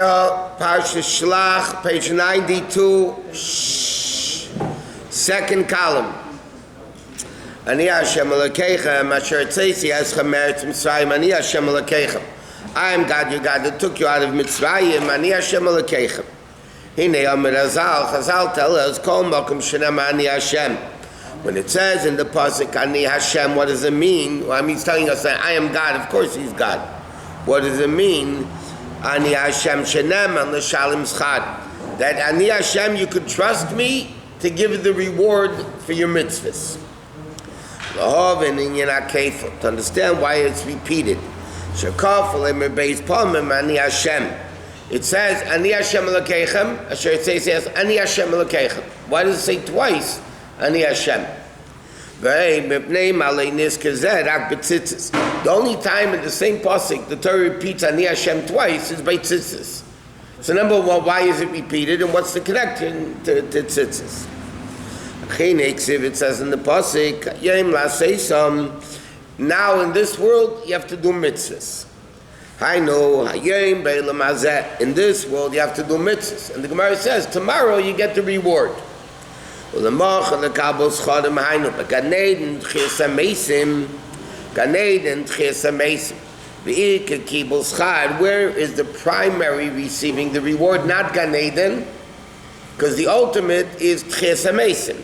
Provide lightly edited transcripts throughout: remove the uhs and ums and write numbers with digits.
Parsha Shelach, page 92, second column. Ani Hashem Elokeichem, asher tzesi es Hametim Mitzrayim, Ani Hashem Elokeichem. I am God, your God, that took you out of Mitzrayim, Ani Hashem Elokeichem. Hine Amir Chazal tell us, Kol Mokum Shenema Ani Hashem. When it says in the pasuk Ani Hashem, what does it mean? Well, I mean, it's telling us that I am God. Of course, He's God. What does it mean? Ani Hashem shenem and l'shalim schad. That Ani Hashem, you could trust me to give you the reward for your mitzvahs. To understand why it's repeated. It says Ani Hashem Elokeichem. Asher it says Ani Hashem Elokeichem. Why does it say twice Ani Hashem? The only time in the same pasuk the Torah repeats Ani Hashem twice is by tzitzis. So number one, why is it repeated, and what's the connection to tzitzis? It says in the pasuk, now in this world you have to do mitzvahs. In this world you have to do mitzvahs, and the Gemara says tomorrow you get the reward. Where is the primary receiving the reward? Not Gan Eden, because the ultimate is Tchias HaMeisim.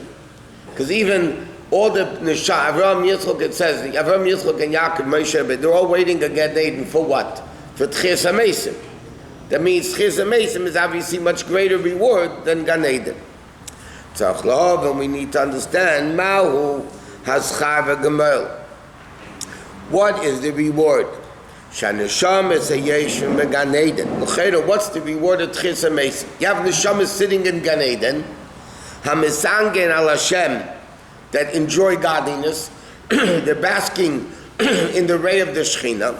Because even all the Nishah, Avraham, Yitzchak, it says, Avraham, Yitzchak, and Yaakov, Moshe, but they're all waiting at Gan Eden for what? For Tchias HaMeisim. That means Tchias HaMeisim is obviously much greater reward than Gan Eden. And we need to understand Mahu Haschar v'Gemel. What is the reward? Shaneshama is a Yeshua beGan Eden. What's the reward of Tchias HaMeisim? You have Neshama sitting in Gan Eden, Hamisangen al Hashem, that enjoy godliness. They're basking in the ray of the Shechina.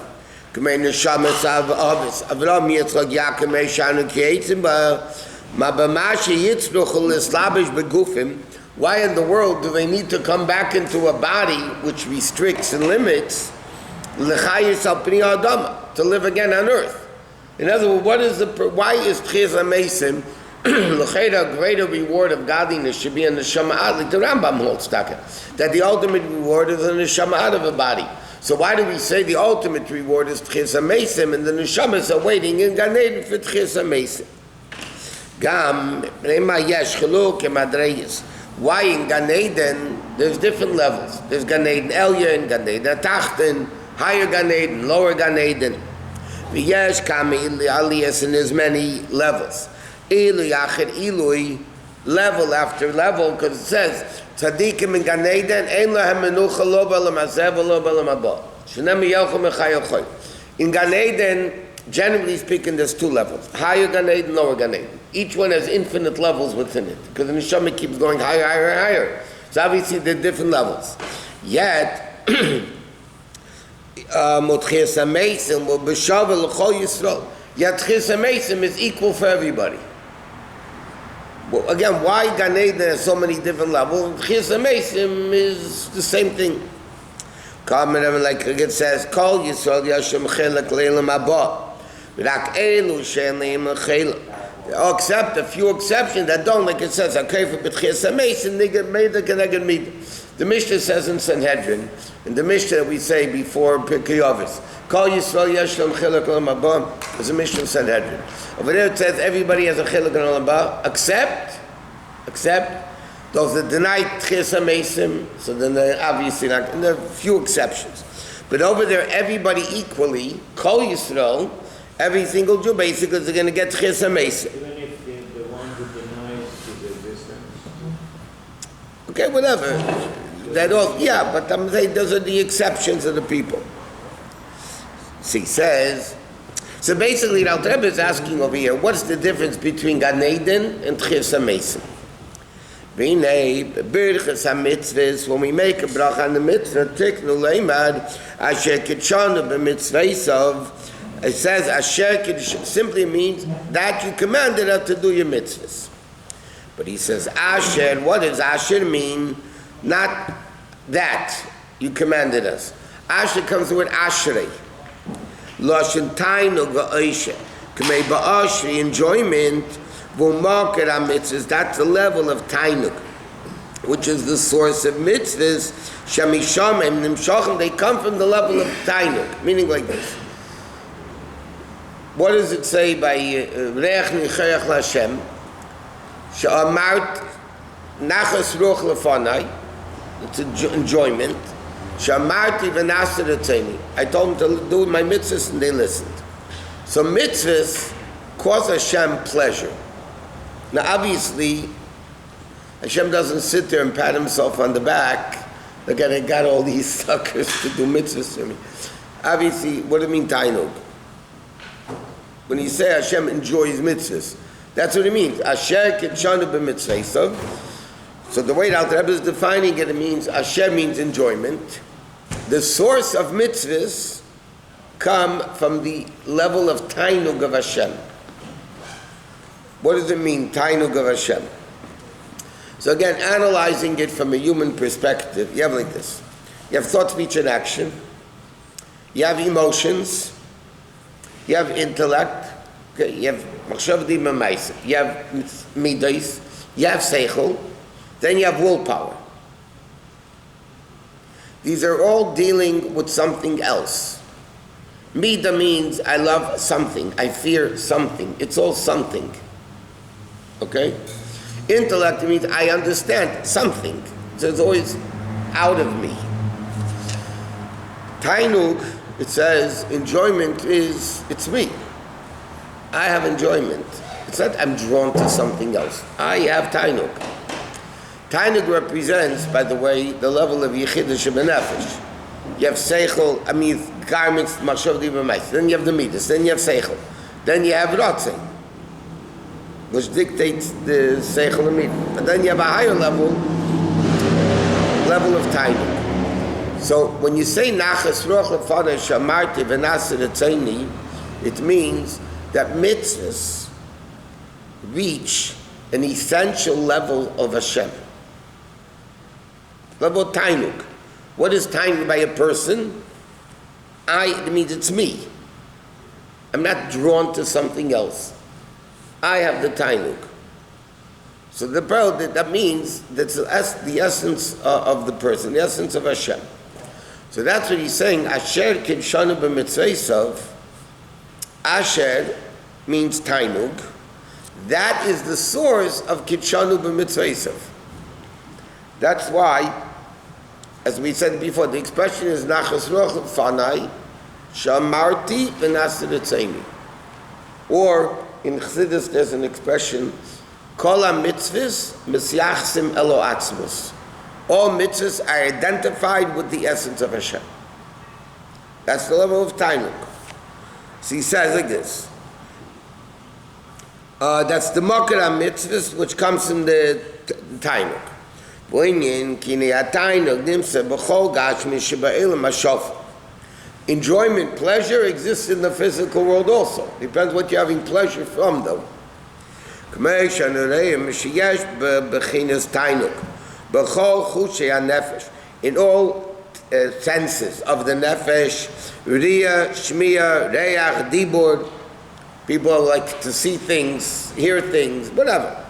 K'mei Neshama Sav Avis Avraham Yitzchak Yaakov Moshe Kiyetzim Why in the world do they need to come back into a body which restricts and limits to live again on earth? In other words, why is Tchias HaMeisim a greater reward of godliness should be in the Neshama, like the Rambam holds that the ultimate reward is in the Neshama of a body. So why do we say the ultimate reward is Tchias HaMeisim and the Neshamas are waiting in Gan Eden for Tchias HaMeisim? Why in Gan Eden there's different levels. There's Gan Eden Elyon, Gan Eden Tachten, higher Gan Eden, lower Gan Eden. And there's many levels. Level after level, because it says Tzadikim in Gan Eden ein lahem menucha lo b'olam hazeh v'lo b'olam haba. Shenem yelchu mechayochoy. In Gan Eden, generally speaking, there's two levels: higher Gan Eden, lower Gan Eden. Each one has infinite levels within it, because the neshama keeps going higher, higher, higher. So obviously there are different levels. Yet, Tchias HaMeisim will b'shavel l'chol Yisrael. Yet Tchias HaMeisim is equal for everybody. Well, again, why Gan Eden has so many different levels? Tchias HaMeisim is the same thing. Like it says, Kol Yisrael Yashem Chelek Leilam Haba. Rak Elu Shein Leim Chelek. Except a few exceptions that don't, like it says, the Mishnah says in Sanhedrin, in the Mishnah we say before Pirkei Avos, Kol Yisrael Yashem Chelek Olam Haba, there's a Mishnah in Sanhedrin. Over there it says everybody has a Chelek Olam Haba, except those that deny Tchias HaMeisim, so then they're obviously not, and there are a few exceptions. But over there, everybody equally, Kol Yisrael, every single Jew basically is going to get Tchias HaMeisim. Even if the one who denies his existence? Okay, whatever. That all, yeah, but I'm saying those are the exceptions of the people. So he says, so basically the Alter Rebbe is asking over here, what's the difference between Gan Eden and Tchias HaMeisim? When we make a bracha on the mitzvah, tiknu leimad, asher kitshanu b'mitzvah, it says asher kitshanu simply means that you commanded us to do your mitzvahs. But he says asher, what does asher mean? Not that you commanded us. Asher comes with ashrei. Lashon tainu ga'oshe. K'mei ba'ashri, enjoyment, v'umakar ha-mitzvahs, that's the level of tainuk, which is the source of mitzvahs, shamisham and nimshachim, they come from the level of tainuk, meaning like this. What does it say by Reach Nichayach L'Hashem? She'amart nachas ruach lefanai, it's enjoyment. She'amarti v'naseh retzeni, I told them to do my mitzvahs and they listened. So mitzvahs cause Hashem pleasure. Now obviously, Hashem doesn't sit there and pat himself on the back. Look at, I got all these suckers to do mitzvahs for me. Obviously, what do you mean tainug? When you say Hashem enjoys mitzvahs, that's what it means. Asher kitshanu b'mitzvah. So the way that Rabbi is defining it, it means Asher means enjoyment. The source of mitzvahs come from the level of tainug of Hashem. What does it mean, tainug of Hashem? So again, analyzing it from a human perspective, you have like this. You have thought, speech, and action. You have emotions. You have intellect. Okay? You have machshavdim and ma'aseh. You have midos. You have seichel. Then you have willpower. These are all dealing with something else. Midah means I love something. I fear something. It's all something. Okay? Intellect means I understand something. So it's always out of me. Tainug, it says, enjoyment is, it's me. I have enjoyment. It's not I'm drawn to something else. I have tainug. Tainug represents, by the way, the level of yichidush b'nefesh. You have seichel, garments, machshavdim v'mais. Then you have the midas. Then you have seichel. Then you have rotzeh, which dictates the seichel and midas. But then you have a higher level of tainug. So when you say nachas ruach lefanai shamarti v'naseh retzeni, it means that mitzvahs reach an essential level of Hashem. Level of tainug. What is tainug by a person? It means it's me. I'm not drawn to something else. I have the tainug. So that means that's the essence of the person, the essence of Hashem. So that's what he's saying. Asher kitshanu b'mitzvaysav. Asher means tainug. That is the source of kitshanu b'mitzvaysav. That's why, as we said before, the expression is nachas ruach lefanai shamarti v'naseh retzeni. Or in Chassidus there's an expression, kol ha-mitzvahs misyachsim elo atzmos. All mitzvahs are identified with the essence of Hashem. That's the level of tainug. So he says like this. That's the makar ha-mitzvahs, which comes from the tainug. Enjoyment, pleasure exists in the physical world also. Depends what you're having pleasure from, though. In all senses of the nefesh, riyah, shmiyah, reach, dibur, people like to see things, hear things, whatever.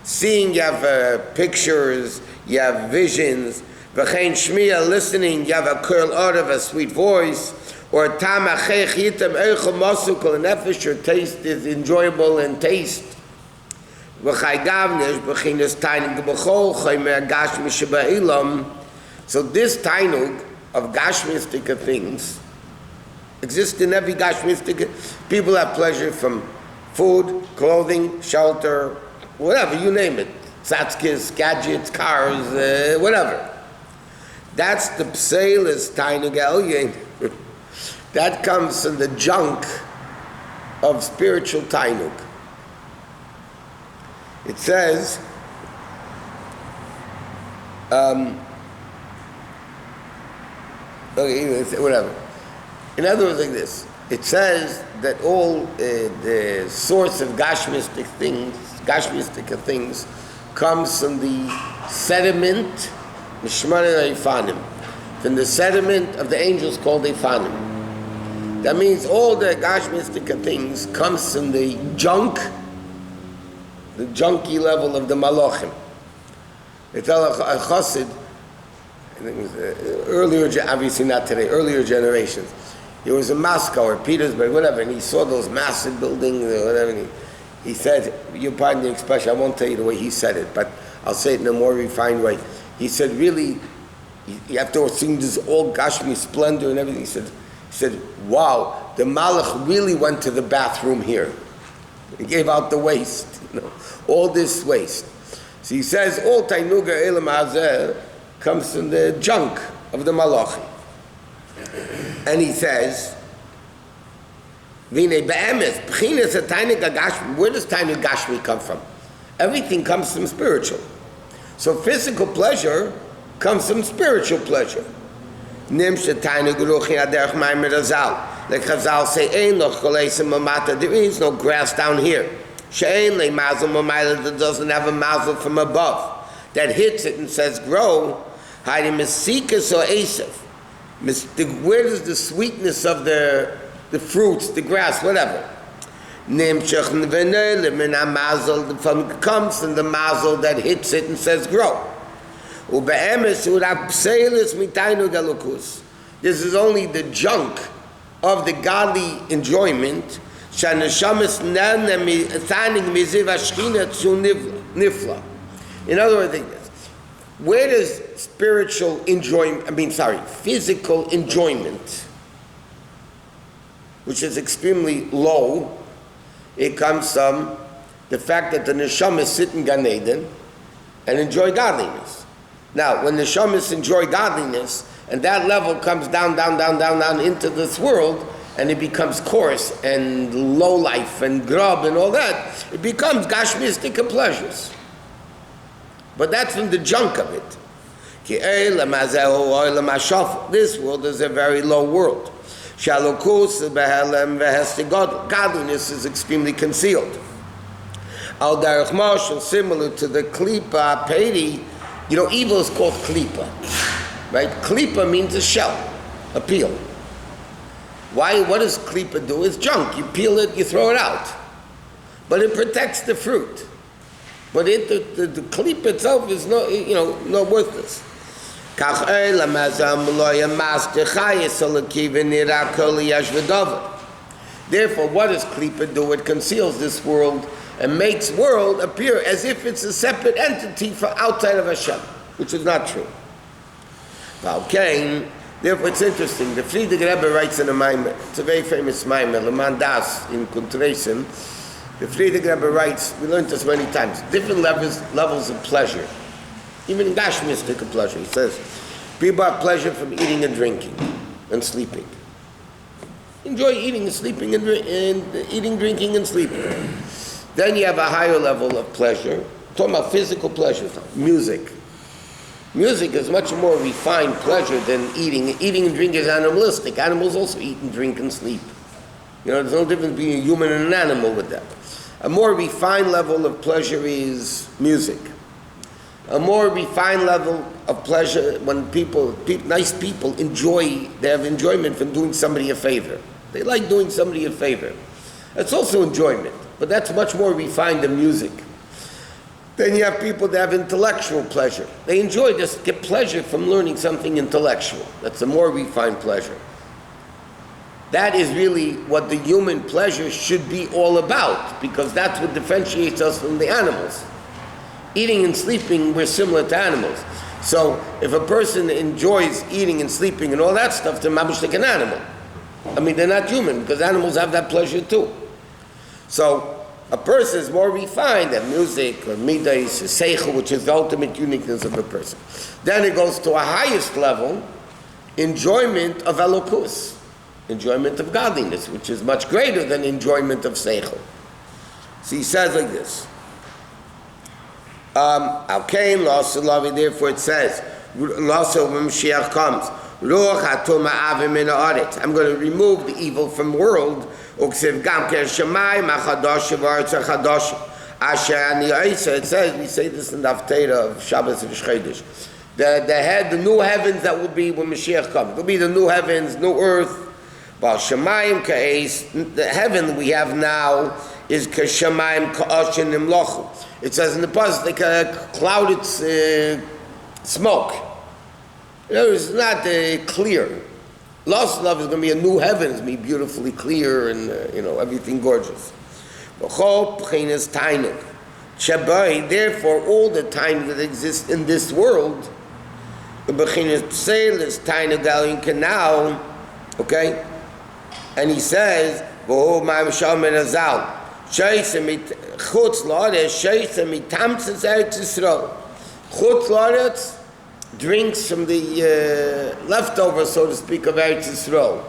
Seeing, you have pictures, you have visions. Listening, you have a curl out of a sweet voice. Or nefesh, your taste is enjoyable and taste. So this tainug of gashmistic things exists in every gashmistic. People have pleasure from food, clothing, shelter, whatever, you name it. Tzatzkis, gadgets, cars, whatever. That's the pseilis tainug elyon. That comes from the junk of spiritual tainug. It says, whatever. In other words, like this. It says that all the source of gashmistic things, comes from the sediment, from from the sediment of the angels called Efanim. That means all the Gashmistic things comes from the junk, the junky level of the Malachim. They tell a Chassid, I think it was earlier, obviously not today, earlier generations. He was in Moscow or Petersburg, whatever, and he saw those massive buildings or whatever, and he said, you pardon the expression, I won't tell you the way he said it, but I'll say it in a more refined way. He said, really, you have to see this all Gashmi splendor and everything. He said, wow, the Malach really went to the bathroom here. He gave out the waste, all this waste. So he says, all Tainuga Elam Hazeh comes from the junk of the Malachim. And he says, where does Tainug Gashmi come from? Everything comes from spiritual. So physical pleasure comes from spiritual pleasure. Like Chazal say, there is no grass down here. That doesn't have a mazel from above. That hits it and says, grow. Where is the sweetness of the fruits, the grass, whatever? Comes from the mazel that hits it and says, grow. This is only the junk of the godly enjoyment. In other words, where does physical enjoyment, which is extremely low, it comes from the fact that the neshamas sit in Gan Eden and enjoy godliness. Now, when the neshamas enjoy godliness, and that level comes down into this world, and it becomes coarse and low life and grub and all that, it becomes gashmistic pleasures. But that's from the junk of it. This world is a very low world. Godliness is extremely concealed. Al Darach Marshal, similar to the klipa peri, evil is called klipa, right? Klipa means a shell, a peel. Why? What does klipa do? It's junk. You peel it, you throw it out, but it protects the fruit. But the klipa itself is not worthless. Therefore, what does klipa do? It conceals this world and makes world appear as if it's a separate entity from outside of Hashem, which is not true. Okay, therefore it's interesting. The Friedrich Rebbe writes in a Maimer, it's a very famous Maimer, Leman Das in Kuntreisen. The Friedrich Rebbe writes, we learned this many times, different levels of pleasure. Even in Gashmistic pleasure. He says, people have pleasure from eating and drinking and sleeping. Enjoy eating and sleeping and eating, drinking and sleeping. Then you have a higher level of pleasure. Talking about physical pleasure, music. Music is much more refined pleasure than eating. Eating and drinking is animalistic. Animals also eat and drink and sleep. There's no difference between a human and an animal with that. A more refined level of pleasure is music. A more refined level of pleasure when nice people they have enjoyment from doing somebody a favor. They like doing somebody a favor. That's also enjoyment, but that's much more refined than music. Then you have people that have intellectual pleasure. They get pleasure from learning something intellectual. That's a more refined pleasure. That is really what the human pleasure should be all about, because that's what differentiates us from the animals. Eating and sleeping, we're similar to animals. So if a person enjoys eating and sleeping and all that stuff, they're mabush like an animal. They're not human, because animals have that pleasure too. So a person is more refined than music or midas, seichel, which is the ultimate uniqueness of a person. Then it goes to a highest level, enjoyment of elokus, enjoyment of godliness, which is much greater than enjoyment of seichel. So he says like this. Therefore it says, when Mashiach comes, I'm going to remove the evil from the world. It says, we say this in the Torah of Shabbos and Chodesh, The new heavens that will be when Mashiach comes. It will be the new heavens, new earth. While Shemayim ka'es, the heaven we have now is k'shemayim ka'ashin imlochu. It says in the pasuk like a clouded smoke. It's not clear. Lost love is going to be a new heaven. It's going to be beautifully clear and everything gorgeous. Therefore, all the time that exists in this world, the bechinas pselis tainug canal, okay. And he says, "V'hu ma'am shalmen azal, sheisem chutz la'aretz, sheisem mitamtzes Eretz Yisrael." Chutz la'aretz drinks from the leftovers, so to speak, of Eretz Yisrael.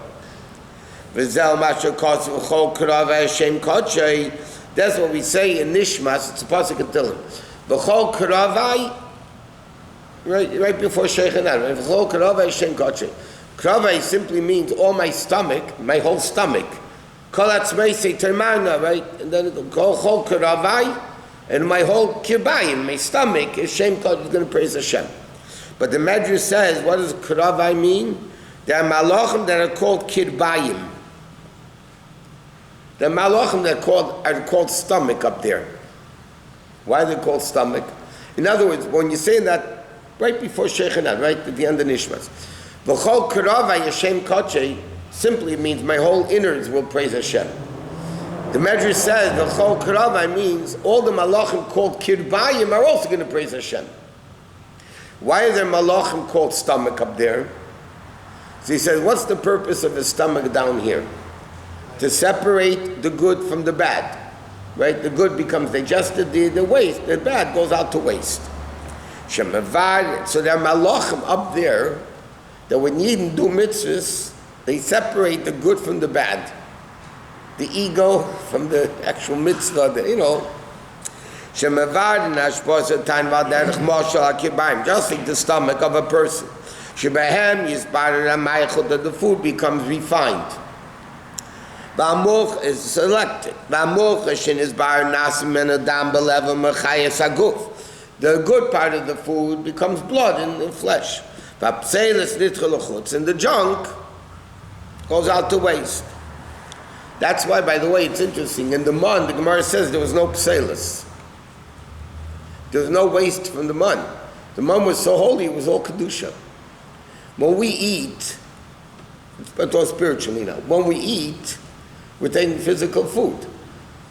V'zel masher kos v'chol karav Hashem kodshei. That's what we say in Nishmas. It's a pasuk in Tehillim. V'chol karavai, right before Sheikhanan. V'chol karavai Hashem kodshei. Karavai simply means all my stomach, my whole stomach. Kol atzmei say termana, right? And then chol karavai, and my whole kirbayim, my stomach, Hashem kodshei is going to praise Hashem. But the Medrash says, what does karavai mean? There are malachim that are called kirbayim. The malachim that are called stomach up there. Why are they called stomach? In other words, when you're saying that right before Sheikhanan, right at the end of Nishmas, V'chol karavai Hashem kodshei simply means my whole innards will praise Hashem. The Medrash says V'chol karavai means all the malachim called kirbayim are also going to praise Hashem. Why are there malachim called stomach up there? So he says, what's the purpose of the stomach down here? To separate the good from the bad, right? The good becomes digested, the waste, the bad goes out to waste. So there are malachim up there that when Yidden do mitzvahs, they separate the good from the bad, the ego from the actual mitzvah, just like the stomach of a person. That the food becomes refined. V'amoch is selected. The good part of the food becomes blood and flesh. And the junk goes out to waste. That's why, by the way, it's interesting. In the mun, the Gemara says there was no pselis. There was no waste from the mun. The mun was so holy, it was all kedusha. When we eat, but all spiritually now, when we eat, we're taking physical food.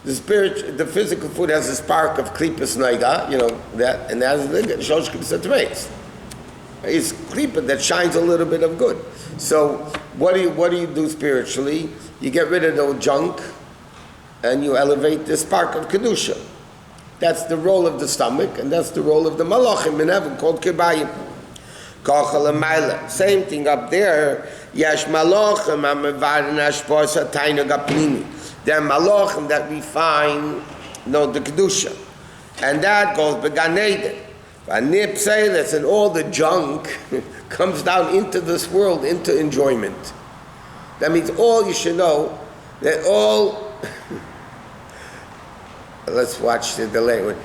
The physical food has a spark of klipas naiga, that, and that is the shosh klipas atreis. It's klipa that shines a little bit of good. So what do you do spiritually? You get rid of the junk, and you elevate the spark of kedusha. That's the role of the stomach, and that's the role of the malachim in heaven called kirbayim. Same thing up there. Yash malachim amevarin ashpos hatayna gapnimi. There are malachim that refine, the kedusha, and that goes began Eden. And all the junk comes down into this world, into enjoyment. That means all you should know that all. Let's watch the language.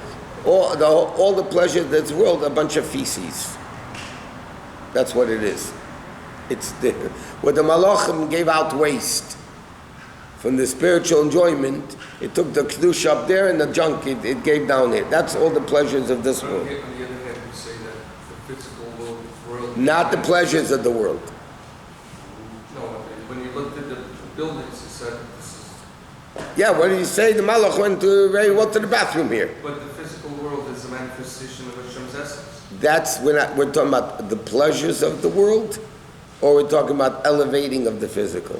All the pleasure of this world, a bunch of feces. That's what it is. It's what the malachim gave out waste from the spiritual enjoyment. It took the kedusha up there and the junk it gave down here. That's all the pleasures of this world. On the other hand, you say that the physical world, not the pleasures of the world. No, when you looked at the buildings, you said this is. Yeah, what did you say? The malach went to the bathroom here. But the physical world is a manifestation of Hashem's essence. That's we're talking about the pleasures of the world, or we're talking about elevating of the physical.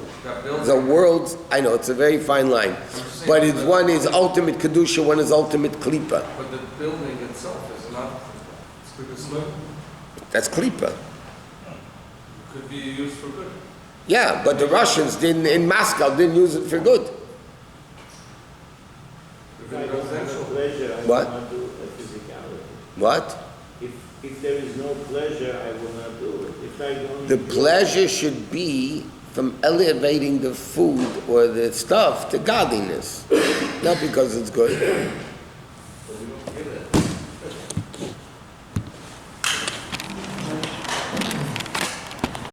The world, I know it's a very fine line, but one is ultimate kedusha, one is ultimate klipa. But the building itself is not. It's klipa. That's klipa. Could be used for good. Yeah, but the Russians in Moscow didn't use it for good. If it residential. Pleasure, I What? will not do a physicality. What? If there is no pleasure, I will not do it. If I don't The enjoy pleasure should be from elevating the food or the stuff to godliness, not because it's good.